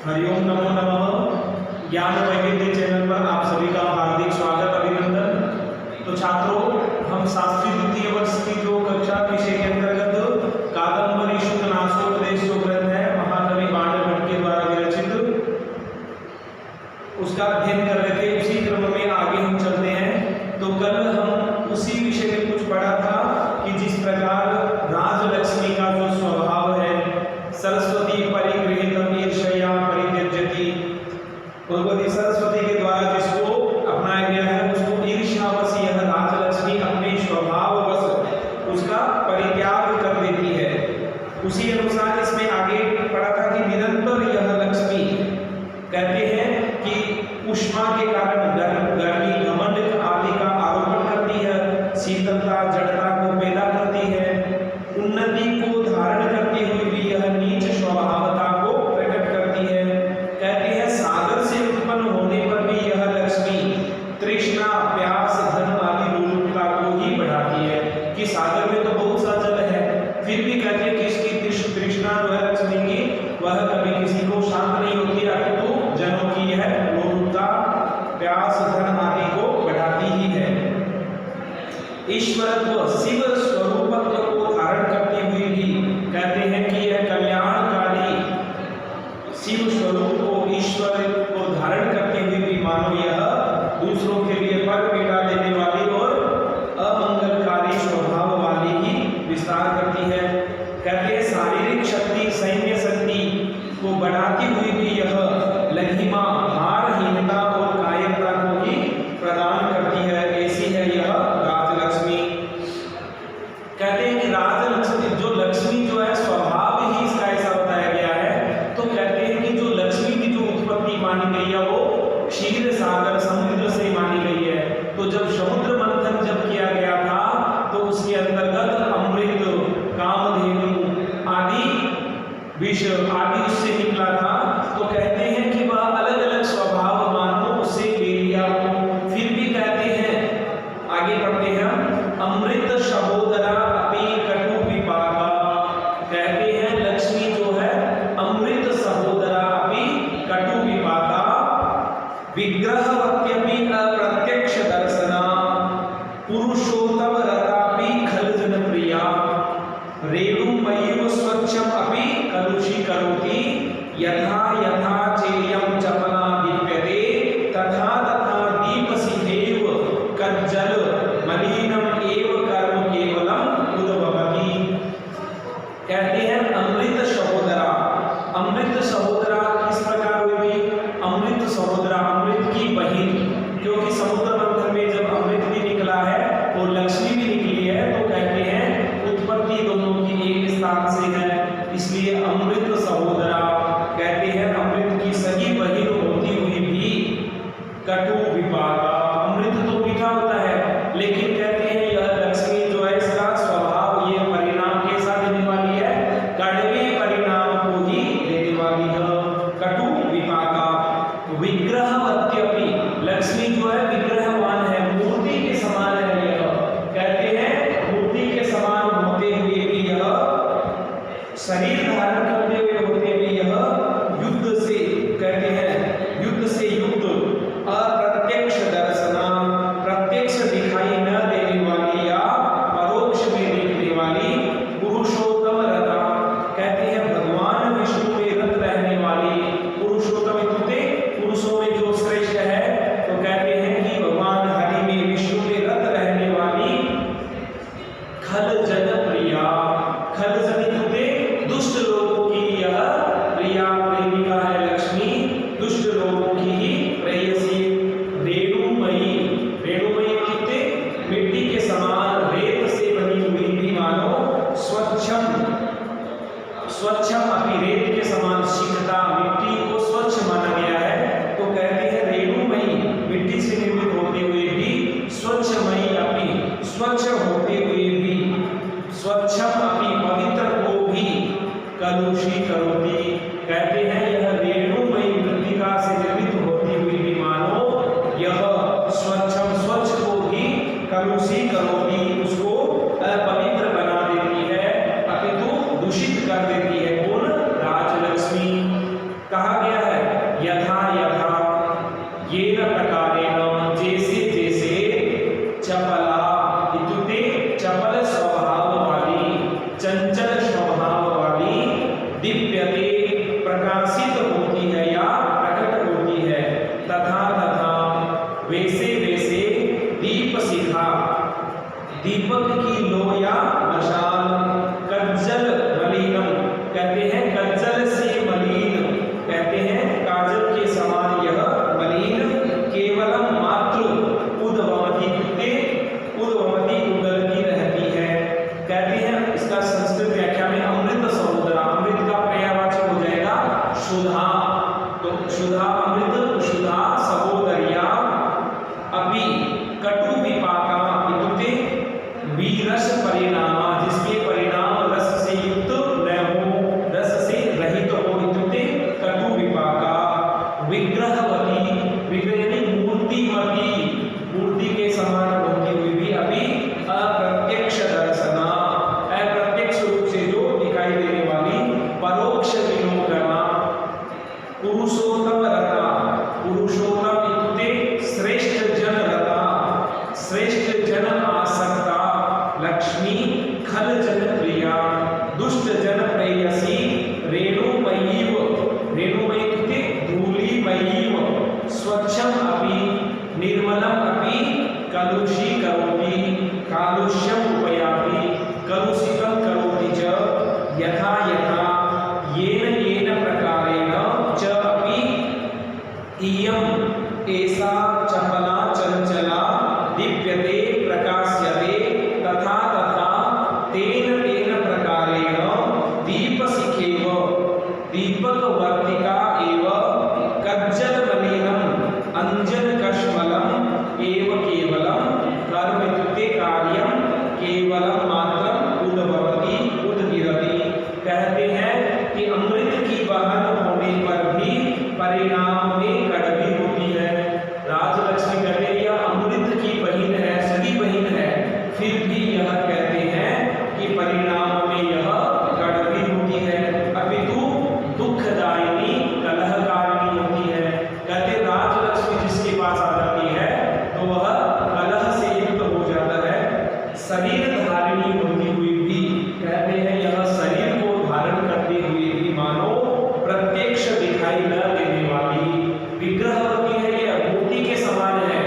हरिओम नमो नमः। ज्ञान वैविध्य चैनल पर आप सभी का हार्दिक स्वागत अभिनंदन। तो छात्रों, हम शास्त्री द्वितीय वर्ष की जो कक्षा विषय के अंतर्गत कादम्बरी शुद्ध नासोपदेश जो ग्रंथ है महाकवि बाण भट्ट के द्वारा विरचित, उसका अध्ययन कर रहे थे। उसी क्रम में आगे हम चलते हैं। तो कल हम उसी विषय में कुछ पढ़ा था कि जिस प्रकार राजलक्ष्मी का जो स्वभाव है, सरस्वती परिगृहीतम ईर्ष्या परित्यज्यति, भगवती सरस्वती के द्वारा जिसको अपनाया गया है उसको ईर्ष्यावश यह राजलक्ष्मी अपने स्वभाववश उसका परित्याग कर देती है। उसी अनुसार इसमें आगे पढ़ा था कि निरंतर यह लक्ष्मी कहते हैं कि उष्मा के कारण गर्मी घमंड आदि का आरोपण करती है, शीतलता जड़ता को पैदा करती है, उन्नति को धारण करती हुई भी यह नीच स्वभावता को प्रकट करती है। कहते हैं सागर से उत्पन्न होने पर भी यह लक्ष्मी तृष्णा प्यास धन आदि लोलुपता को ही बढ़ाती है। कि सागर में तो बहुत सा जल है, फिर भी कहते हैं कि इसकी तृष्णा जो है लक्ष्मी की वह कभी किसी को शांत नहीं होती, अपितु जनों की यह लोलुपता प्यास धन आदि को बढ़ाती ही है। ईश्वरत्व शिव स्वरूपत्व को धारण करती हुई भी कहते हैं कि यह कल्याणकारी शिव स्वरूप को ईश्वर को धारण करते हुए भी मानो यह दूसरों के लिए पर पीड़ा देने वाली और अमंगलकारी स्वभाव वाली ही विस्तार करती है। कहते हैं शारीरिक शक्ति सैन्य शक्ति को बढ़ाती हुई भी यह लघिमा भारहीनता और कायरता को ही प्रदान करती है। ऐसी है यह राजलक्ष्मी। कहते हैं कि राजलक्ष्मी जो लक्ष्मी जो है स्वभाव ही इसका ऐसा बताया गया है। तो कहते हैं कि जो लक्ष्मी की जो उत्पत्ति मानी गई है वो क्षीर सागर समुद्र से मानी गई है। तो जब समुद्र मंथन जब किया गया था तो उसके अंतर्गत अमृत कामधेनु आदि विष आदि उससे निकला था। तो कहते हैं कि वह अलग अलग स्वभाव मानो उससे ले लिया। फिर भी कहते हैं, आगे पढ़ते हैं, अमृत सहोदरा अपि कटु विपाका। कहते हैं लक्ष्मी जो है अमृत सहोदरा अपि कटु विपाका, विग्रहवत्यपि अप्रत्यक्ष दर्शना, पुरुषोत्तम रतापि खल जन प्रिया, रेणुमयीव स्वच्छम अपि कलुषी करोति, यथा यथा चेयम चपला दीप्यते, तथा तथा दीपसिधेव कज्जल मलिनम एव कर्म केवलम उद्भवति। कहते हैं अमृत सहोदरा। अमृत सहोदरा किस प्रकार हुई? अमृत सहोदरा अमृत की बहिन, क्योंकि समुद्र मंथन में जब अमृत भी निकला है और लक्ष्मी भी निकली है तो कहते हैं उत्पत्ति दोनों की एक स्थान से है, इसलिए अमृत सहोदरा। कहते हैं अमृत की सगी बहिन होती हुई भी कटु विपाका। अमृत तो मीठा होता है, लेकिन कहते हैं यह लक्ष्मी जो है इसका स्वभाव ये परिणाम कैसा देने वाली है? कड़वे परिणाम को ही देने वाली है। कटु विपाका। विग्रहवत्यपि लक्ष्मी जो है विग्रहवान है, मूर्ति के समान है यह। कहते हैं मूर्ति के समान होते हुए भी यह शरीर धारण करते हुए होते भी यह युद्ध से, कहते हैं युद्ध से युक्त अप्रत्यक्ष दर्शना, प्रत्यक्ष दिखाई न देने वाली या परोक्ष में देखने वाली, पुरुषोत्तम रता। कहते हैं भगवान विष्णु में रत रहने वाली। पुरुषोत्तम इत्युक्ते पुरुषों में जो श्रेष्ठ है, तो कहते हैं कि भगवान हरि में विष्णु में रत रहने वाली, खल जन प्रिया। खल जन इत्युक्ते दुष्ट लोगों की यह प्रिया प्रेमिका है लक्ष्मी, दुष्ट लोगों की ही प्रेयसी। रेणुमयी। रेणुमयी इत्युक्ते मिट्टी के समान रेत से बनी हुई भी मानो स्वच्छम। स्वच्छम अपनी रेत के समान शीघ्रता, मिट्टी को स्वच्छ माना गया है। तो कहते हैं रेणुमयी मिट्टी से निर्मित होते हुए भी, स्वच्छमयी अपनी स्वच्छ होते हुए भी, स्वच्छम अपनी पवित्र को भी कलुषी करोति। कहते हैं यह रेणुमयी मृत्तिका से निर्मित होती हुई भी मानो यह स्वच्छम स्वच्छ को भी कलुषी करोति, उसको अपवित्र बना देती है, अपितु दूषित कर देती है। कौन? राजलक्ष्मी। कहा गया है इसका संस्कृत व्याख्या में अमृत समुद्रा, अमृत का पर्यायवाची हो जाएगा सुधा, तो सुधा अमृत सुधा सहोदर्या अपि कटु विपाका इत्युक्ते वीरस परिणामा, जिसके परिणाम रस से युक्त न हो, रस से रहित हो, इत्युक्ते कटु विपाका। विग्रहवती, विग्रह यानी मूर्तिमती, मूर्ति के समान होती हुई भी अभी अप्रत्यक्ष दर्शना, अप्रत्यक्ष रूप से जो दिखाई देने वाली, परोक्ष विलोकना, पुरुषोत्तम रता, पुरुषोत्तम इत्युक्ते श्रेष्ठ जन रता, श्रेष्ठ जन आसक्ता, लक्ष्मी खल जन प्रिया, दुष्ट जन प्रेयसी, रेणुमयीव, रेणुमयी इत्युक्ते धूलिमयीव, स्वच्छम अपि निर्मलम अपि कलुषीकरोति, कालुष्यम उपयाति, कलुषितं करोति च, यथा यथा येन येन प्रकारेण च अपि इयम् एषा चपला चंचला दीप्यते प्रकाश्यते, तथा तथा तेन तेन प्रकारेण दीपशिखेव दीपकवर्तिका एव कज्जलमलिनम् अंजनकश्मलम् एव केवलं कर्म इत्युक्ते कार्यं केवलं मात्रम् उद्भवति उद्गिरति। कहते हैं कि अमृत की बहन होने पर भी परिणाम में कड़वी होती है। राजलक्ष्मी कहते हैं यह अमृत की बहिन है, सगी बहिन है, फिर भी यह कहते हैं कि परिणाम में यह कड़वी होती है, अपितु दुखदायिनी कलहकारिणी होती है। कहते राजलक्ष्मी जिसके पास आ जाती है तो वह कलह से युक्त हो जाता है, शरीर धारिणी होती हुई भी, कहते हैं यह शरीर को धारण करते हुए भी मानो प्रत्यक्ष दिखाई न देने वाली विग्रहवती है, यह मूर्ति के समान है,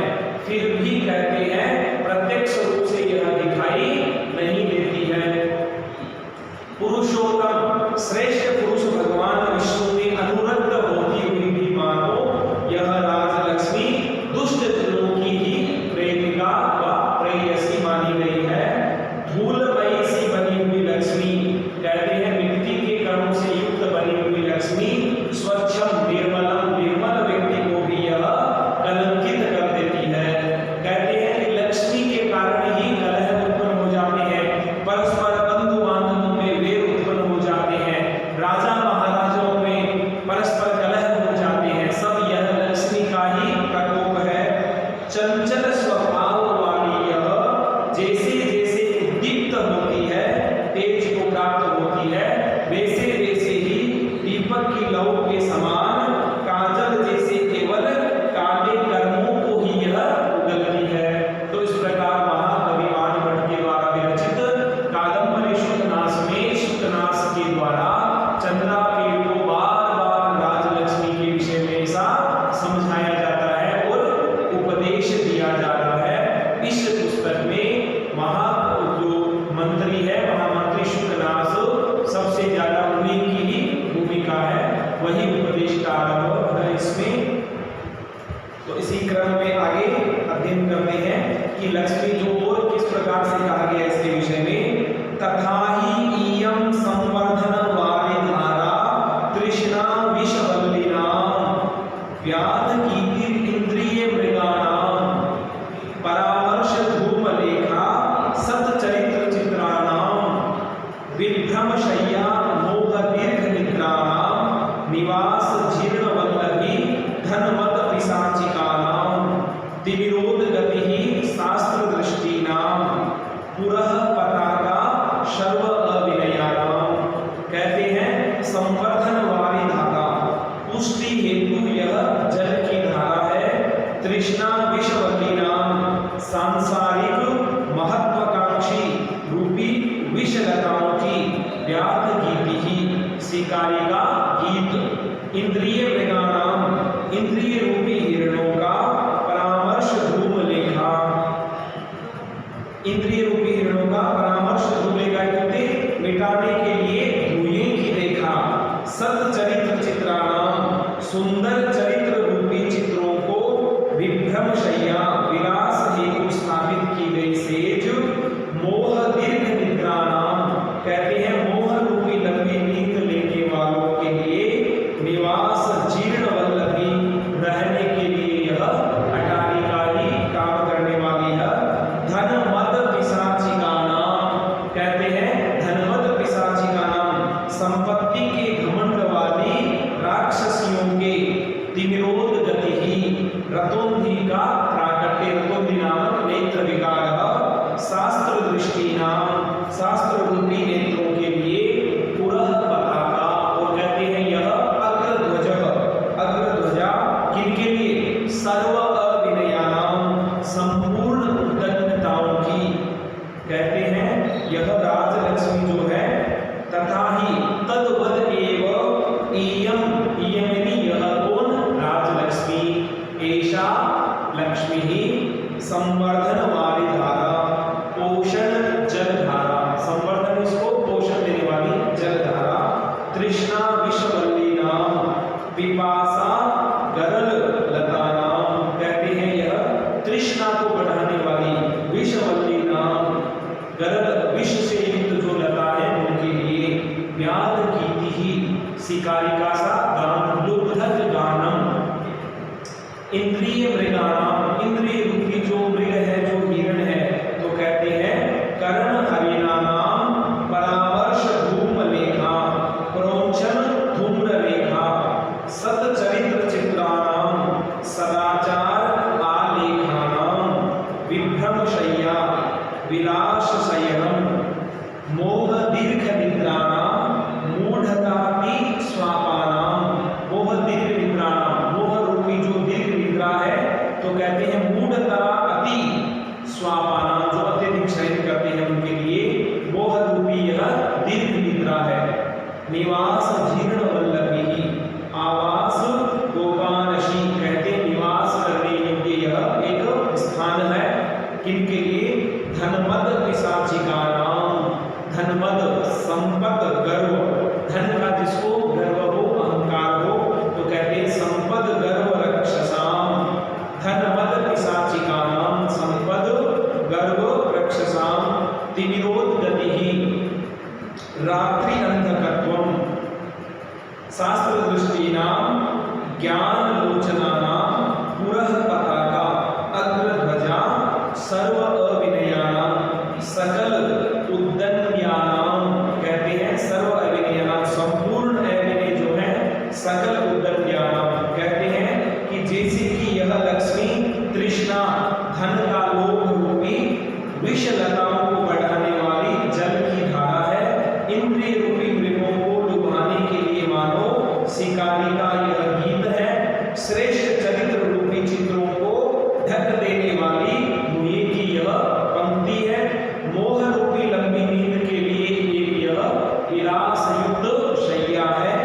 फिर भी कहते हैं प्रत्यक्ष रूप से यह दिखाई नहीं देती है। पुरुषोत्तम, श्रेष्ठ पुरुष भगवान विष्णु में अनुरक्त होती हुई भी मानो यह राजलक्ष्मी दुष्ट जनों की ही प्रेमिका व प्रेयसी मानी गई है। धूलमयी सी बनी हुई लक्ष्मी, कहते हैं मिट्टी के कणों से युक्त बनी हुई लक्ष्मी, स्वच्छम निर्मलम, निर्मल व्यक्ति को भी यह कलंकित कर देती है। कहते हैं कि लक्ष्मी के कारण ही कलह उत्पन्न हो जाते हैं, परस्पर बंधु बांधवों में वेर उत्पन्न हो जाते हैं, राजा महाराजाओं में परस्पर कलह हो जाते हैं, सब यह लक्ष्मी का ही प्रकोप है। चंचल स्वभाव वाली यह जैसे जैसे उद्दीप्त होती है, तेज को प्राप्त होती है, वैसे वैसे ही दीपक की लौ के समान काजल जैसे केवल काले कर्मों को ही यह उगलती है। तो इस प्रकार महाकवि आर्यभट्ट के द्वारा विरचित कादंबरी शुकनाश में शुकनाश के द्वारा चंद्रापीठ को बार बार राजलक्ष्मी के विषय में ऐसा समझाया जाता है और उपदेश दिया जा रहा है। इस पुस्तक में जो मंत्री है, महामंत्री शुकनाश, सबसे ज्यादा उन्हीं की ही भूमिका है, वही उपदेश का आरंभ है इसमें। तो इसी क्रम में आगे अध्ययन करते हैं कि लक्ष्मी जो और किस प्रकार से कहा गया इसके विषय में। तथा ही इयं संवर्धन वारी धारा तृष्णा विषवल्लिनां व्याध कीर्ति इंद्रिय मृगाणां परामर्श धूम लेखा सतचरित्र चित्राणां विभ्रम शय्या मोह दीर्घ निद्राणां निवास जीर्ण वल्लभी धनवत पिशाचिकानां दिविरोध गतिः शास्त्र दृष्टीनां पुरः पताका सर्व अविनयानां। कहते हैं संवर्धन वाली धारा, पुष्टि हेतु यह जल की धारा है। तृष्णा विषवल्लीनां, सांसारिक महत्वाकांक्षी रूपी विषलताओं की व्याध गीति ही, शिकारी का गीत। इंद्रिय मृगाणां, इंद्रिय रूपी हिरणों का परामर्श धूम लेखा, इंद्रिय रूपी हिरणों का परामर्श धूम लेखा कहते मिटाने के लिए धुएं की रेखा। सतचरित्र चित्राणां, सुंदर चरित्र रूपी चित्रों को विभ्रम शय्या, विलास हेतु स्थापित की गई सेज। मोह दीर्घ निद्राणां, कहते शिकारिका सा गान, लुब्धत गानम। इंद्रिय मृगाणाम, इंद्रिय रूपी जो मृग है, जो हिरण है, तो कहते हैं कर्ण हरिणानाम परामर्श धूम लेखा प्रोंचन धूम्र रेखा सत चरित्र चित्राणाम सदाचार आलेखानाम विभ्रम शय्या विलास शयनम मोह दीर्घ निद्राणाम मूढ़तापि स्वापानाम। मोह दीर्घ निद्राणाम, मोह रूपी जो दीर्घ निद्रा है, तो कहते हैं मूढ़ता अति स्वापानाम, जो अत्यधिक शयन करते हैं उनके लिए मोह रूपी यह दीर्घ निद्रा है। निवास जीर्ण वल्लभी, आवास गोपानशी, कहते निवास करने योग्य यह एक स्थान है किनके लिए? धनमद पिशाचिका नाम। धनमद संपद गर्व, धन का जिसको गर्व हो, अहंकार हो, तो कहते हैं संपद गर्व रक्षसाम। धनमद पिशाचिका नाम संपद गर्व रक्षसाम। तिमिरोद्गतिः रात्रि अंधकत्वम शास्त्र दृष्टीनाम ज्ञान लोचनानाम पुरः पताका अग्रध्वजा सर्व अविनयानाम सकल उद्दन्यानाम। कहते हैं सर्व अविनयानाम, संपूर्ण अविनय जो है सकल उद्दन्यानाम। कहते हैं कि जैसे कि यह लक्ष्मी तृष्णा, धन का लोभ रूपी विष लताओं को बढ़ाने वाली जल की धारा है, इंद्रिय रूपी मृगों को डुबाने के लिए मानो शिकारी का यह गीत है। श्रेष्ठ चरित्र रूपी चित्रों को ढक देने वाली मुनि की यह पंक्ति है। मोह रूपी लंबी नींद के लिए एक यह विलास युक्त शैया है।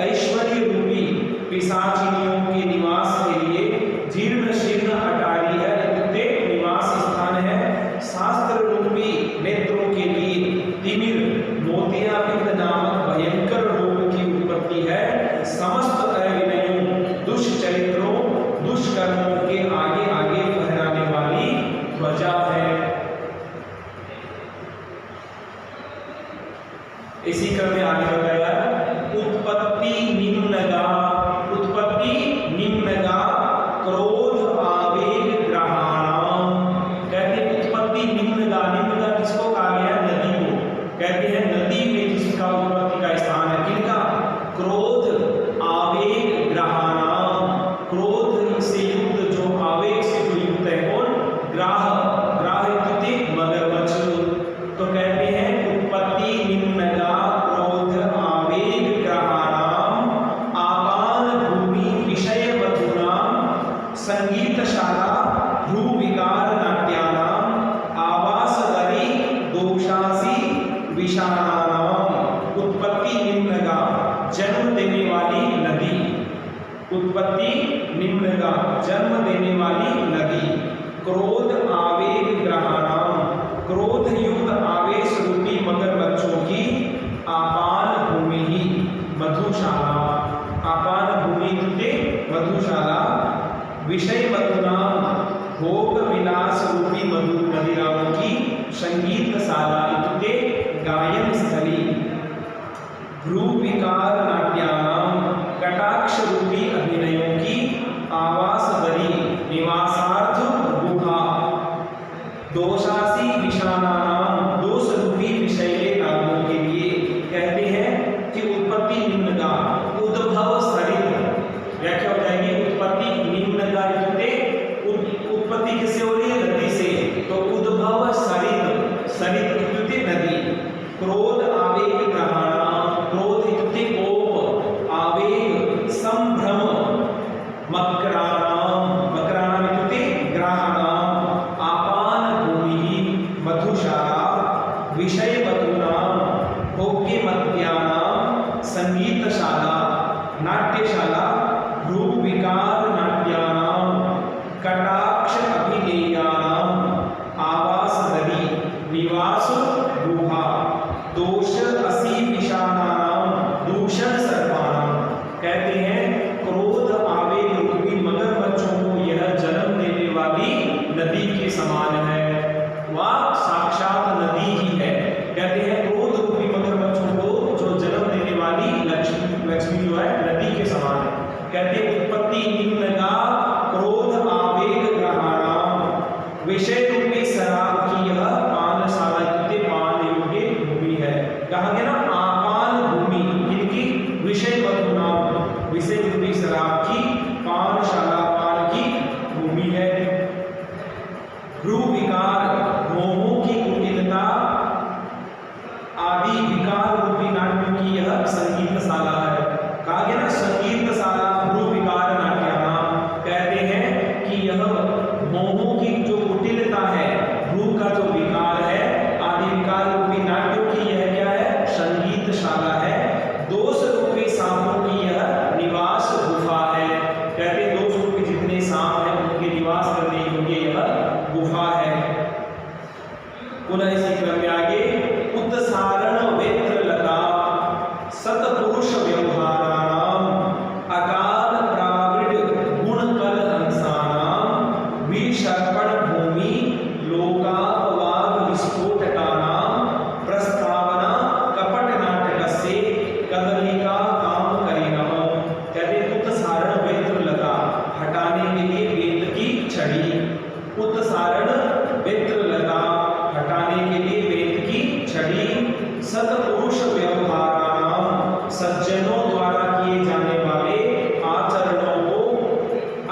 ऐश्वर्य रूपी पिशाचिनियों के निवास के लिए जीर्ण शीर्ण अटारी है, निवास स्थान है। शास्त्र रूपी नेत्रों के लिए तिमिर मोतियाबिंद नामक भयंकर रोग की उत्पत्ति है। समस्त अविनयों दुष्चरित्रों दुष्कर्मों के आगे आगे फहराने वाली ध्वजा है। इसी क्रम में आगे बताया उत्पत्ति निम्नगा, उत्पत्ति निम्नगा क्रोध आवेग ग्रहाणाम। कहते हैं उत्पत्ति निम्नगा, निम्नगा किसको कहा गया? नदी को। कहते हैं नदी में जिसका उत्पत्ति का स्थान है, किनका? क्रोध आवेग ग्रहाणाम, क्रोध से युक्त जो आवेग से जो युक्त है कौन? ग्राह, ग्राह इत्युक्ते मगरमच्छ। तो कहते हैं उत्पत्ति निम्नगा क्रोध आवेग ग्रहाणाम आपान भूमि विषय वधूनाम संगीतशाला भ्रू विकार नाट्यानाम आवास दरी दोषासी विषाणानाम। उत्पत्ति निम्नगा, जन्म देने वाली नदी। उत्पत्ति निम्नगा, जन्म देने वाली नदी। क्रोध आवेग ग्रहाणाम, क्रोध युक्त आवेश रूपी मगरमच्छों की आपान भूमि ही मधुशाला। आपान भूमि इत्युक्ते मधुशाला। विषय मधुनाम भोग विलास रूपी मधु मदिराओं की संगीतशाला इत्युक्ते गायन स्थली। भ्रू विकार नाट्यानाम कटाक्ष रूपी अभिनयों की आवास दरी निवासार्थ गुहा। दोषासी विषाणानाम दोष रूपी विषैले नागों के लिए। कहते हैं कि उत्पत्ति निम्नगा उद्भव सरित, व्याख्या हो जाएगी उत्पत्ति निम्नगा इत्युक्ते उत्पत्ति किससे हो रही है? नदी से। तो उद्भव सरित, सरित इत्युक्ते नदी। क्रोध आवेग ग्रहाणाम, क्रोध इत्युक्ते कोप, आवेग संभ्रम, मकराणाम, मकराणाम इत्युक्ते ग्रहाणाम, आपान भूमि मधुशाला विषय वधूनाम भोग्य मद्यानाम संगीतशाला नाट्यशाला भ्रू विकार नाट्यानाम कटाक्ष अभिनेयानाम आवास दरी निवास गुहा। दोष असी विषाणानाम दूषण सर्पाणाम। कहते हैं क्रोध आवेग रूपी मगरमच्छों को यह जन्म देने वाली नदी के समान है। वह साक्षात नदी ही है। कहते हैं क्रोध रूपी मगरमच्छों को जो जन्म देने वाली लक्ष्मी कहते हैं उत्पत्ति निम्नगा क्रोध आवेग ग्रहाणाम विषय रूपी शराब की यह पानशाला कहते पान योग्य भूमि है। कहा गया ना आपान भूमि इनकी विषय मधुनाम विषय रूपी शराब की पानशाला पान की भूमि है। भ्रू विकार मोहों की कुटिलता आदि विकार रूपी नाट्य की यह संगीतशाला है। कहा गया ना संगीतशाला भ्रू विकार नाट्यानाम कहते हैं कि यह मोहों की जो कुटिलता है भ्रू का जो विकार है आदि विकार रूपी नाट्यों की यह क्या है संगीतशाला है। दोष रूपी सांपों की यह निवास गुफा है। कहते हैं दोष रूपी जितने सांप हैं उनके निवास करने योग्य यह गुफा है। पुनः इसी क्रम में आगे उत्सारण वेत्र लता सतपुरुष व्यवहाराणाम अकाल प्रावृड गुण कल हंसानाम विसर्पण भूमि लोकापवाद विस्फोटकानाम प्रस्तावना कपट नाटकस्य कदलिका काम करिणः। कहते उत्सारण वेत्र लता हटाने के लिए वेद की छड़ी। उत्सारण वेत्र लता हटाने के लिए वेद की छड़ी। सतपुरुष व्यवहाराणाम सज्जनों द्वारा किए जाने वाले आचरणों को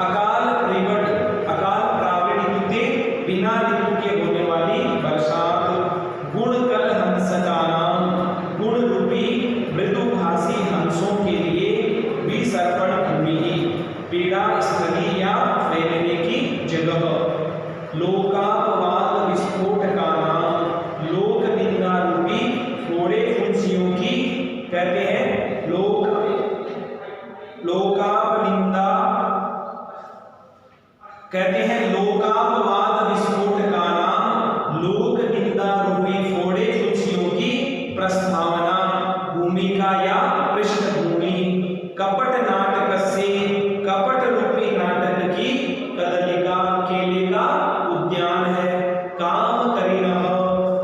अकाल प्रवृत्त अकाल प्रावृत्ति बिना ऋतु के होने वाली बरसात। गुण कल हंसकानाम गुण रूपी मृदुभाषी हंसों के लिए विसर्पण भूमि पीड़ा स्थली या फैलने की जगह। लोकापवाद विस्फोट का नाम लोक निंदा रूपी फोड़े फुंसियों की कहते हैं लोकापनिंदा कहते हैं लोकापवाद विस्फोट का नाम लोक निंदा रूपी फोड़े फुंसियों की प्रस्तावना भूमिका या पृष्ठभूमि। कपट नाटक से कपट रूपी नाटक की कदलिका केले का उद्यान है। काम करिणः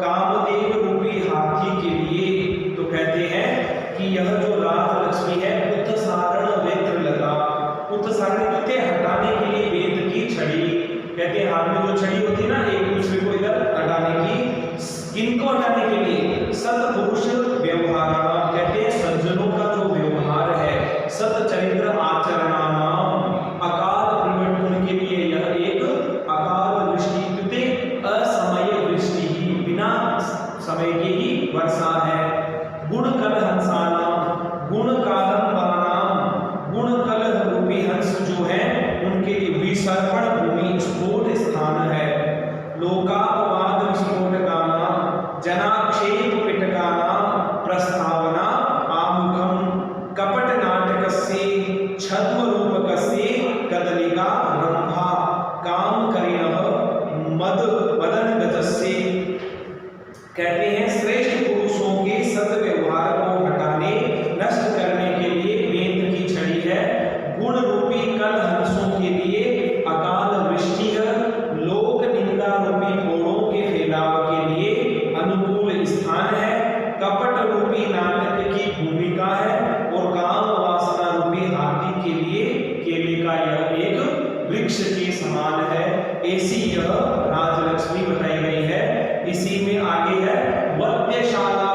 कामदेव रूपी हाथी के लिए। तो कहते हैं कि यह जो राज लक्ष्मी है उत्सारण वेत्र लता उत्सारण कहते हैं हटाने के लिए वेद की छड़ी। कहते हैं हाथ में जो छड़ी होती है ना एक दूसरे को इधर हटाने की किनको हटाने के लिए सतपुरुष व्यवहाराणाम कहते हैं सज्जनों का जो व्यवहार है सतचरित्र आचरणानाम अकाल प्रवृत्ति के लिए यह एक अकाल वृष्टि कृते असमय वृष्टि ही बिना समय की ही वर्षा है। गुण कल हंसानाम गुण कादंबानाम गुण कल रूपी हंस जो है उनके लिए विसर्पण भूमि स्फोट स्थान है। लोकापवाद विस्फोट का नाम जनाक्षेप पिटका नाम प्रस्तावना आमुखम कपट नाटकस्य छद्म रूपकस्य कदलिका रंभा काम करिणः मदन गजस्य। कहते हैं श्रेष्ठ पुरुषों के सद्व्यवहार को हटाने नष्ट करने के लिए वेद की छड़ी है। गुण रूपी कल हंसों के लिए अकाल वृष्टि है। लोक निंदा रूपी फोड़ों के फैलाव के लिए अनुकूल स्थान है। कपट रूपी नाटक की भूमिका है और काम वासना रूपी हाथी के लिए केले का यह एक वृक्ष के समान है। ऐसी यह राजलक्ष्मी बताई गई है। इसी में आगे है वत्यशाला